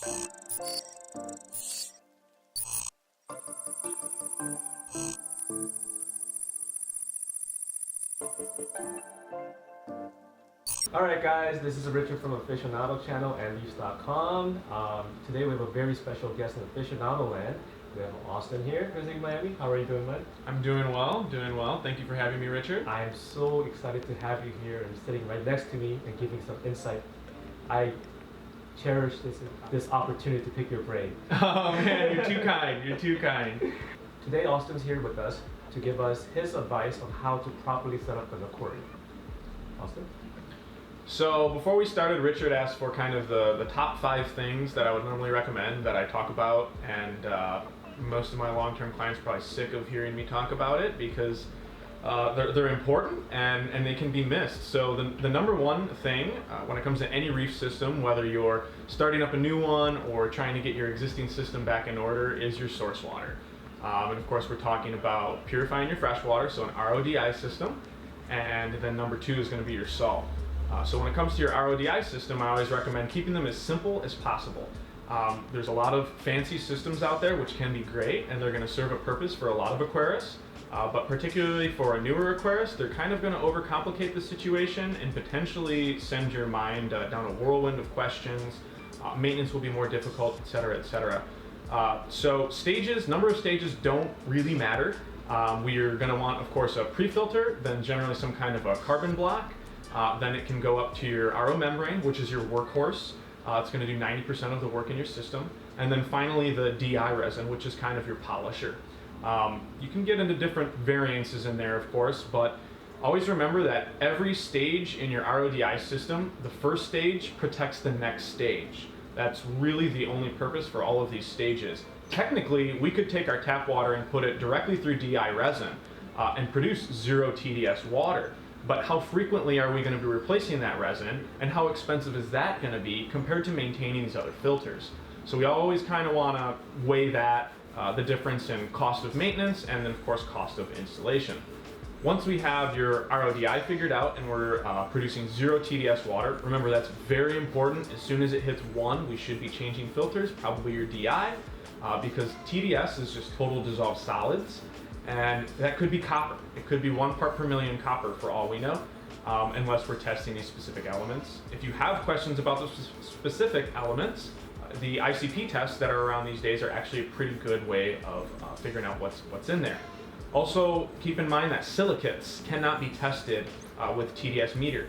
Alright guys, this is Richard from Aficionado Channel and Leafs.com. Today we have a very special guest in Aficionado Land. We have Austin here visiting Miami. How are you doing, man? I'm doing well. Thank you for having me, Richard. I am so excited to have you here and sitting right next to me and giving some insight. I cherish this opportunity to pick your brain. Oh man, you're too kind. You're too kind. Today Austin's here with us to give us his advice on how to properly set up an aquarium. Austin? So before we started, Richard asked for kind of the top 5 things that I would normally recommend that I talk about, and most of my long-term clients are probably sick of hearing me talk about it because they're important and they can be missed. So the number one thing when it comes to any reef system, whether you're starting up a new one or trying to get your existing system back in order, is your source water. And of course we're talking about purifying your fresh water, so an RODI system, and then number 2 is going to be your salt. So when it comes to your RODI system, I always recommend keeping them as simple as possible. There's a lot of fancy systems out there which can be great, and they're going to serve a purpose for a lot of aquarists, but particularly for a newer aquarist, they're kind of going to overcomplicate the situation and potentially send your mind down a whirlwind of questions. Maintenance will be more difficult, etc., etc. So number of stages don't really matter. We are going to want, of course, a pre-filter, then generally some kind of a carbon block. Then it can go up to your RO membrane, which is your workhorse. It's going to do 90% of the work in your system. And then finally the DI resin, which is kind of your polisher. You can get into different variances in there, of course, but always remember that every stage in your RODI system, the first stage protects the next stage. That's really the only purpose for all of these stages. Technically, we could take our tap water and put it directly through DI resin and produce 0 TDS water. But how frequently are we going to be replacing that resin, and how expensive is that going to be compared to maintaining these other filters? So we always kind of want to weigh that, the difference in cost of maintenance and then of course cost of installation. Once we have your RODI figured out and we're producing 0 TDS water, remember that's very important. As soon as it hits 1, we should be changing filters, probably your DI, because TDS is just total dissolved solids. And that could be copper. It could be 1 part per million copper for all we know, unless we're testing these specific elements. If you have questions about those specific elements, the ICP tests that are around these days are actually a pretty good way of figuring out what's in there. Also, keep in mind that silicates cannot be tested with TDS meter.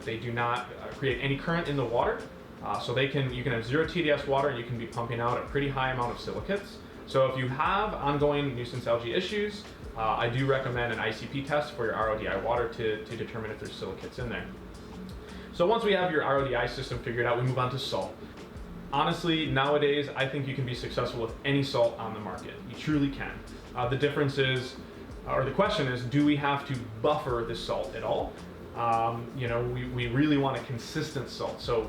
They do not create any current in the water, so you can have 0 TDS water and you can be pumping out a pretty high amount of silicates. So if you have ongoing nuisance algae issues, I do recommend an ICP test for your RODI water to determine if there's silicates in there. So once we have your RODI system figured out, we move on to salt. Honestly, nowadays, I think you can be successful with any salt on the market. You truly can. The difference is, or the question is, do we have to buffer the salt at all? We really want a consistent salt. So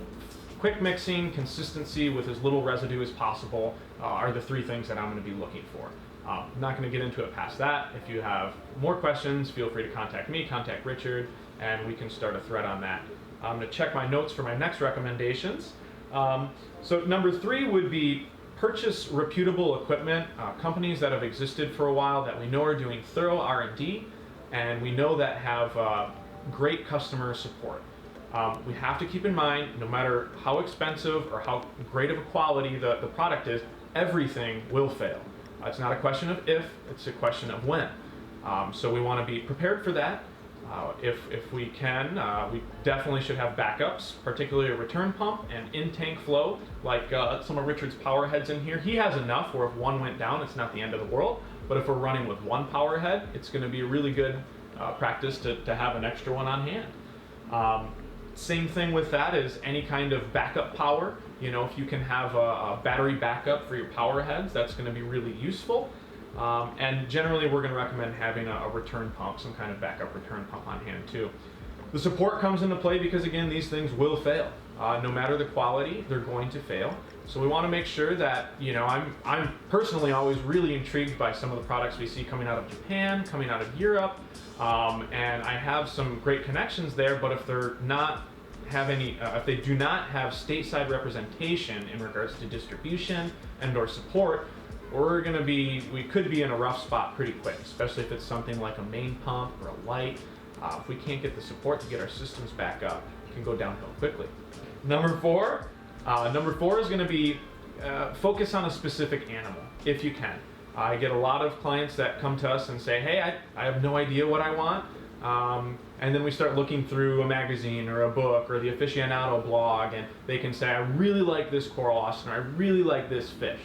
quick mixing, consistency with as little residue as possible are the 3 things that I'm going to be looking for. I'm not going to get into it past that. If you have more questions, feel free to contact me, contact Richard, and we can start a thread on that. I'm going to check my notes for my next recommendations. So number 3 would be purchase reputable equipment, companies that have existed for a while that we know are doing thorough R&D, and we know that have great customer support. We have to keep in mind, no matter how expensive or how great of a quality the product is, everything will fail. It's not a question of if, it's a question of when. So we want to be prepared for that. If we can, we definitely should have backups, particularly a return pump and in-tank flow, like some of Richard's power heads in here. He has enough where if one went down, it's not the end of the world. But if we're running with 1 power head, it's going to be a really good practice to have an extra one on hand. Same thing with that is any kind of backup power. If you can have a battery backup for your power heads, that's going to be really useful. And generally we're going to recommend having a return pump, some kind of backup return pump on hand too. The support comes into play because again, these things will fail. No matter the quality, they're going to fail. So we want to make sure that, I'm personally always really intrigued by some of the products we see coming out of Japan, coming out of Europe, and I have some great connections there, but if they're not have any, if they do not have stateside representation in regards to distribution and/or support, we could be in a rough spot pretty quick, especially if it's something like a main pump or a light. If we can't get the support to get our systems back up, it can go downhill quickly. Number four is going to be focus on a specific animal if you can. I get a lot of clients that come to us and say, hey, I have no idea what I want. And then we start looking through a magazine or a book or the aficionado blog, and they can say, I really like this coral, Austin, or I really like this fish.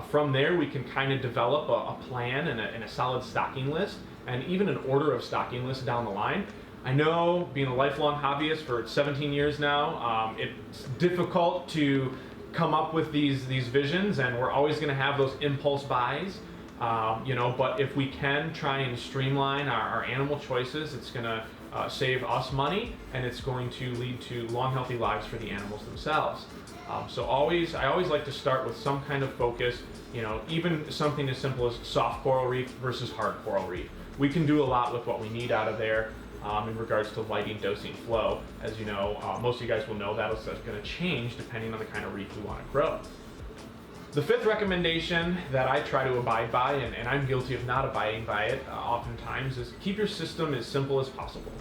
From there, we can kind of develop a plan and a solid stocking list, and even an order of stocking lists down the line. I know, being a lifelong hobbyist for 17 years now, it's difficult to come up with these visions, and we're always going to have those impulse buys. But if we can try and streamline our animal choices, it's going to save us money, and it's going to lead to long, healthy lives for the animals themselves. I always like to start with some kind of focus, even something as simple as soft coral reef versus hard coral reef. We can do a lot with what we need out of there in regards to lighting, dosing, flow. As you know, most of you guys will know that's going to change depending on the kind of reef we want to grow. The fifth recommendation that I try to abide by, and I'm guilty of not abiding by it oftentimes, is keep your system as simple as possible.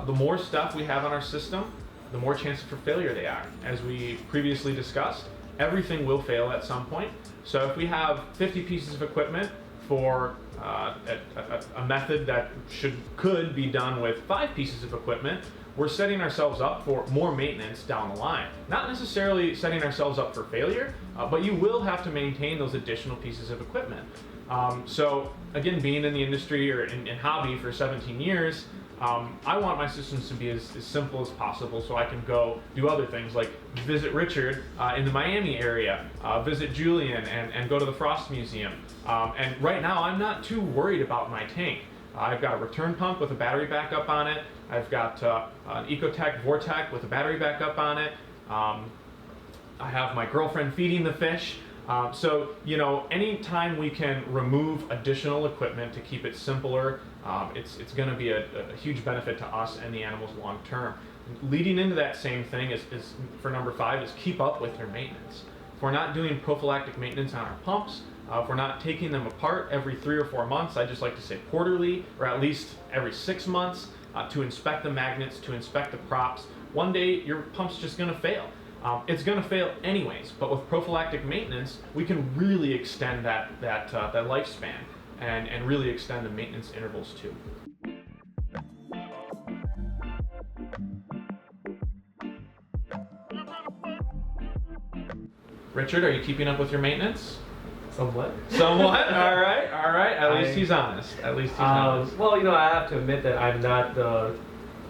The more stuff we have on our system, the more chances for failure they are. As we previously discussed, everything will fail at some point. So if we have 50 pieces of equipment for a method that could be done with 5 pieces of equipment, we're setting ourselves up for more maintenance down the line. Not necessarily setting ourselves up for failure, but you will have to maintain those additional pieces of equipment. So again, being in the industry or in hobby for 17 years, I want my systems to be as simple as possible, so I can go do other things like visit Richard in the Miami area, visit Julian, and go to the Frost Museum. And right now, I'm not too worried about my tank. I've got a return pump with a battery backup on it. I've got an Ecotech Vortec with a battery backup on it. I have my girlfriend feeding the fish. So anytime we can remove additional equipment to keep it simpler, it's going to be a huge benefit to us and the animals long term. Leading into that same thing is for number 5 is keep up with your maintenance. If we're not doing prophylactic maintenance on our pumps, if we're not taking them apart every 3 or 4 months, I just like to say quarterly, or at least every 6 months, to inspect the magnets, to inspect the props, one day your pump's just going to fail. It's going to fail anyways, but with prophylactic maintenance, we can really extend that lifespan and really extend the maintenance intervals too. Richard, are you keeping up with your maintenance? Somewhat. Somewhat? All right. At least he's honest. Well, I have to admit that I'm not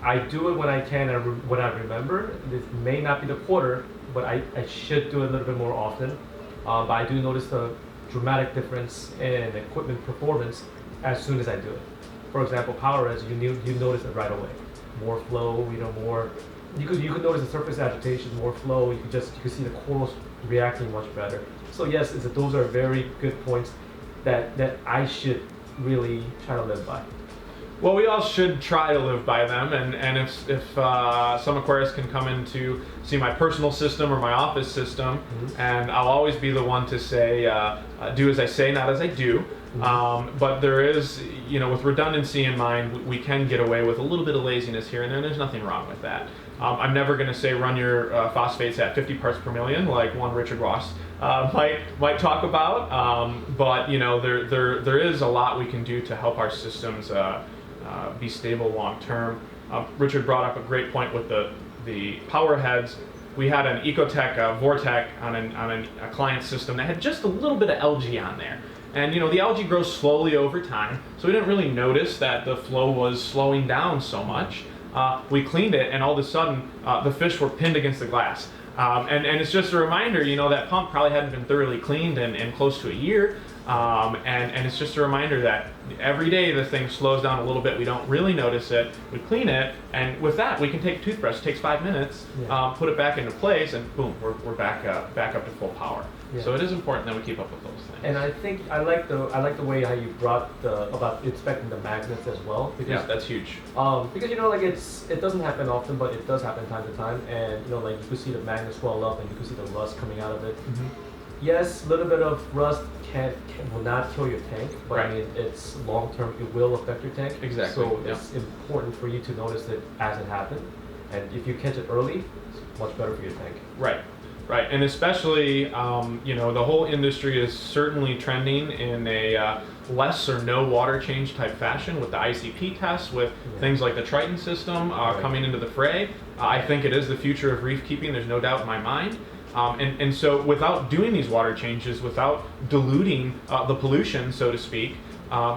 I do it when I can and when I remember. This may not be the quarter, but I should do it a little bit more often. But I do notice a dramatic difference in equipment performance as soon as I do it. For example, PowerRes, you notice it right away. More flow, more. You could notice the surface agitation, more flow. You could see the corals reacting much better. So yes, those are very good points that I should really try to live by. Well, we all should try to live by them, and if some aquarists can come in to see my personal system or my office system, and I'll always be the one to say, do as I say, not as I do. But there is, with redundancy in mind, we can get away with a little bit of laziness here and there, and there's nothing wrong with that. I'm never going to say run your phosphates at 50 parts per million like one Richard Ross might talk about, but there is a lot we can do to help our systems be stable long term. Richard brought up a great point with the power heads. We had an Ecotech Vortec on a client system that had just a little bit of algae on there. And the algae grows slowly over time, so we didn't really notice that the flow was slowing down so much. We cleaned it, and all of a sudden, the fish were pinned against the glass. And it's just a reminder, that pump probably hadn't been thoroughly cleaned in close to a year. And it's just a reminder that every day the thing slows down a little bit. We don't really notice it. We clean it, and with that we can take a toothbrush. It takes 5 minutes, Yeah. put it back into place, and boom, we're back up to full power. Yeah. So it is important that we keep up with those things. And I think I like the way how you brought about inspecting the magnets as well, because Yeah, that's huge. because you know, like it doesn't happen often, but it does happen time to time, and you know, like you could see the magnet swell up and you could see the rust coming out of it. Yes, a little bit of rust will not kill your tank, but Right. I mean, it's long term. It will affect your tank. Exactly, So yeah. it's important for you to notice it as it happens, and if you catch it early, it's much better for your tank. Right, right, and especially, you know, the whole industry is certainly trending in a less or no water change type fashion with the ICP tests, with Yeah. things like the Triton system Right. coming into the fray. I think it is the future of reef keeping. There's no doubt in my mind. And so without doing these water changes, without diluting the pollution, so to speak,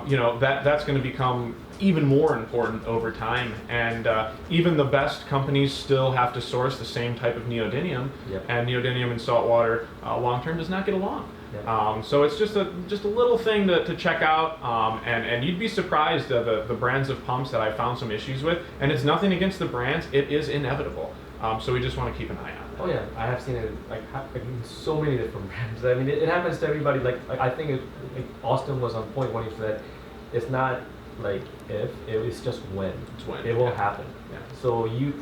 you know, that's going to become even more important over time. And even the best companies still have to source the same type of neodymium, Yep. and neodymium in salt water long term does not get along. Yep. So it's just a little thing to check out, and you'd be surprised at the brands of pumps that I found some issues with. And it's nothing against the brands; it is inevitable. So we just want to keep an eye on it. Oh yeah, I have seen it like in so many different brands. I mean, it happens to everybody. Like I think like Austin was on point when he said, it's not like if, it's just when. It's when, it will yeah. happen. Yeah. So you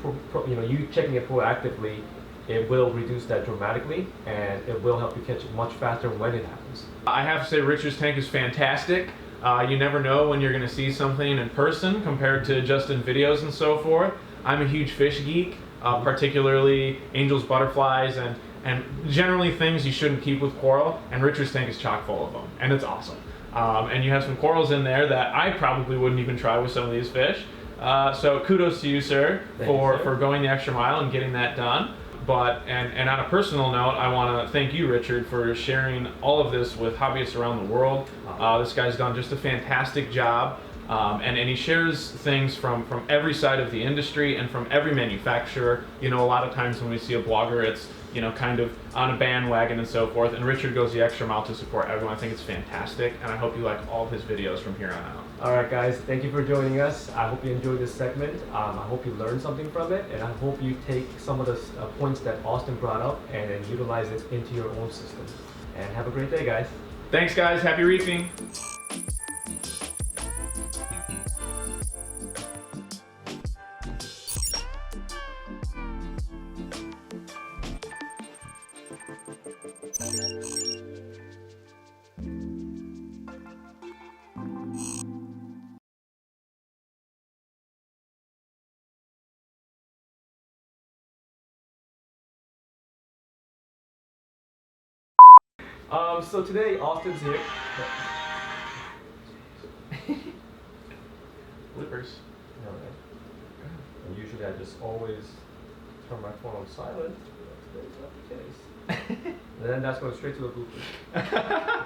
you checking it proactively, it will reduce that dramatically, and it will help you catch it much faster when it happens. I have to say, Richard's tank is fantastic. You never know when you're going to see something in person compared to just in videos and so forth. I'm a huge fish geek, particularly angels, butterflies, and generally things you shouldn't keep with coral. And Richard's tank is chock full of them, and it's awesome. And you have some corals in there that I probably wouldn't even try with some of these fish. So kudos to you, sir, Thank you, sir. for going the extra mile and getting that done. But, and on a personal note, I want to thank you, Richard, for sharing all of this with hobbyists around the world. This guy's done just a fantastic job, and he shares things from every side of the industry and from every manufacturer. You know, a lot of times when we see a blogger, it's, you know, kind of on a bandwagon and so forth, and Richard goes the extra mile to support everyone. I think it's fantastic, and I hope you like all of his videos from here on out. All right, guys, thank you for joining us. I hope you enjoyed this segment. I hope you learned something from it, and I hope you take some of the points that Austin brought up and then utilize it into your own system. And have a great day, guys. Thanks, guys. Happy reefing. So today, Austin's here. Blippers. All right. And usually I just always turn my phone on silent. Today's not the case. And then that's going straight to the bloopers.